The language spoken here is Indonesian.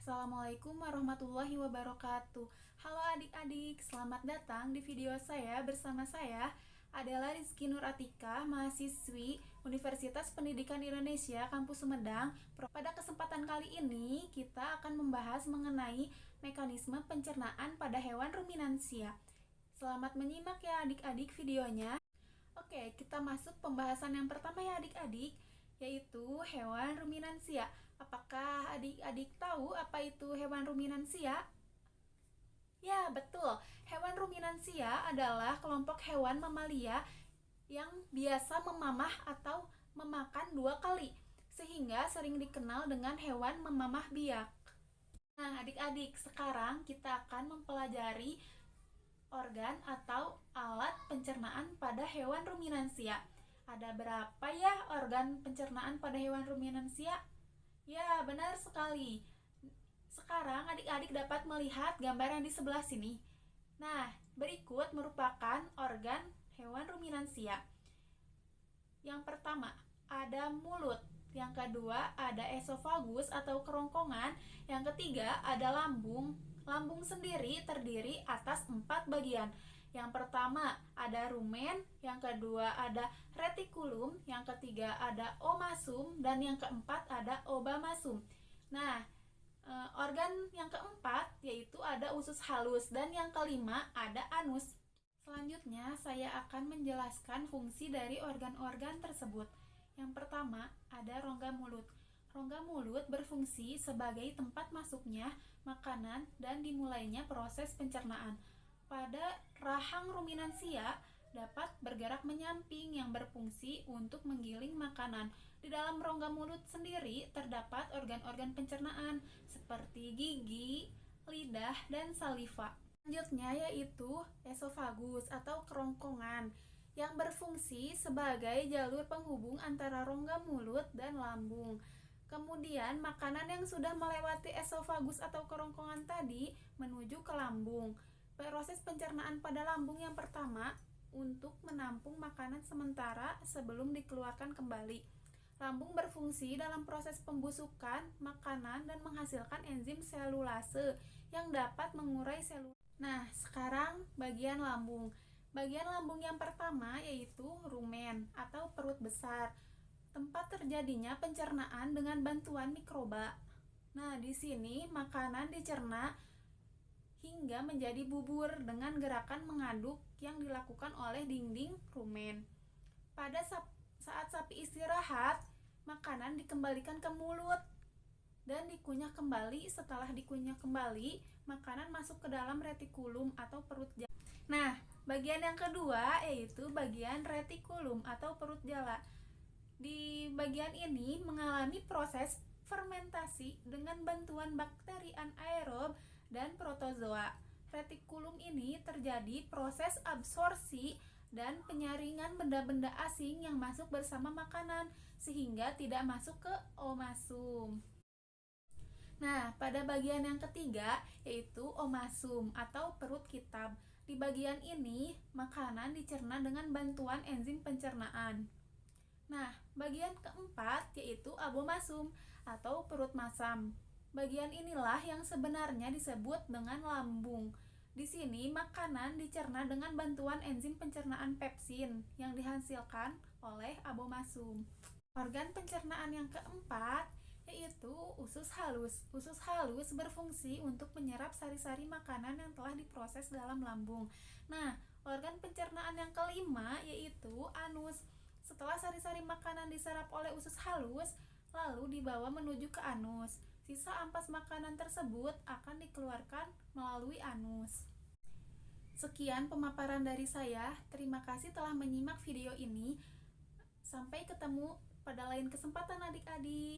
Assalamualaikum warahmatullahi wabarakatuh. Halo adik-adik, selamat datang di video saya. Bersama saya adalah Rizky Nur Atika, mahasiswi Universitas Pendidikan Indonesia Kampus Sumedang. Pada kesempatan kali ini kita akan membahas mengenai mekanisme pencernaan pada hewan ruminansia. Selamat menyimak ya adik-adik videonya. Oke, kita masuk pembahasan yang pertama ya adik-adik, yaitu hewan ruminansia. Apakah adik-adik tahu apa itu hewan ruminansia? Ya, betul. Hewan ruminansia adalah kelompok hewan mamalia yang biasa memamah atau memakan 2 kali, sehingga sering dikenal dengan hewan memamah biak. Nah, adik-adik, sekarang kita akan mempelajari organ atau alat pencernaan pada hewan ruminansia. Ada berapa ya organ pencernaan pada hewan ruminansia? Ya, benar sekali. Sekarang adik-adik dapat melihat gambar yang di sebelah sini. Nah, berikut merupakan organ hewan ruminansia. Yang pertama, ada mulut. Yang kedua, ada esofagus atau kerongkongan. Yang ketiga, ada lambung. Lambung sendiri terdiri atas 4 bagian. Yang pertama ada rumen, yang kedua ada retikulum, yang ketiga ada omasum, dan yang keempat ada obamasum. Nah, organ yang keempat yaitu ada usus halus, dan yang kelima ada anus. Selanjutnya saya akan menjelaskan fungsi dari organ-organ tersebut. Yang pertama ada rongga mulut. Rongga mulut berfungsi sebagai tempat masuknya makanan dan dimulainya proses pencernaan. Pada rahang ruminansia dapat bergerak menyamping yang berfungsi untuk menggiling makanan. Di dalam rongga mulut sendiri terdapat organ-organ pencernaan seperti gigi, lidah, dan saliva. Selanjutnya yaitu esofagus atau kerongkongan yang berfungsi sebagai jalur penghubung antara rongga mulut dan lambung. Kemudian makanan yang sudah melewati esofagus atau kerongkongan tadi menuju ke lambung. Proses pencernaan pada lambung yang pertama untuk menampung makanan sementara sebelum dikeluarkan kembali. Lambung berfungsi dalam proses pembusukan makanan dan menghasilkan enzim selulase yang dapat mengurai selulase. Nah, sekarang bagian lambung. Bagian lambung yang pertama yaitu rumen atau perut besar, tempat terjadinya pencernaan dengan bantuan mikroba. Nah, di sini makanan dicerna hingga menjadi bubur dengan gerakan mengaduk yang dilakukan oleh dinding rumen. Pada saat sapi istirahat, makanan dikembalikan ke mulut dan dikunyah kembali. Setelah dikunyah kembali, makanan masuk ke dalam retikulum atau perut jala. Nah, bagian yang kedua yaitu bagian retikulum atau perut jala. Di bagian ini mengalami proses fermentasi dengan bantuan bakteri anaerob dan protozoa. Retikulum ini terjadi proses absorpsi dan penyaringan benda-benda asing yang masuk bersama makanan sehingga tidak masuk ke omasum. Nah, pada bagian yang ketiga yaitu omasum atau perut kitab. Di bagian ini makanan dicerna dengan bantuan enzim pencernaan. Nah, bagian keempat yaitu abomasum atau perut masam. Bagian inilah yang sebenarnya disebut dengan lambung. Di sini makanan dicerna dengan bantuan enzim pencernaan pepsin yang dihasilkan oleh abomasum. Organ pencernaan yang keempat yaitu usus halus. Usus halus berfungsi untuk menyerap sari-sari makanan yang telah diproses dalam lambung. Nah, organ pencernaan yang kelima yaitu anus. Setelah sari-sari makanan diserap oleh usus halus, lalu dibawa menuju ke anus. Sisa ampas makanan tersebut akan dikeluarkan melalui anus. Sekian pemaparan dari saya. Terima kasih telah menyimak video ini. Sampai ketemu pada lain kesempatan adik-adik.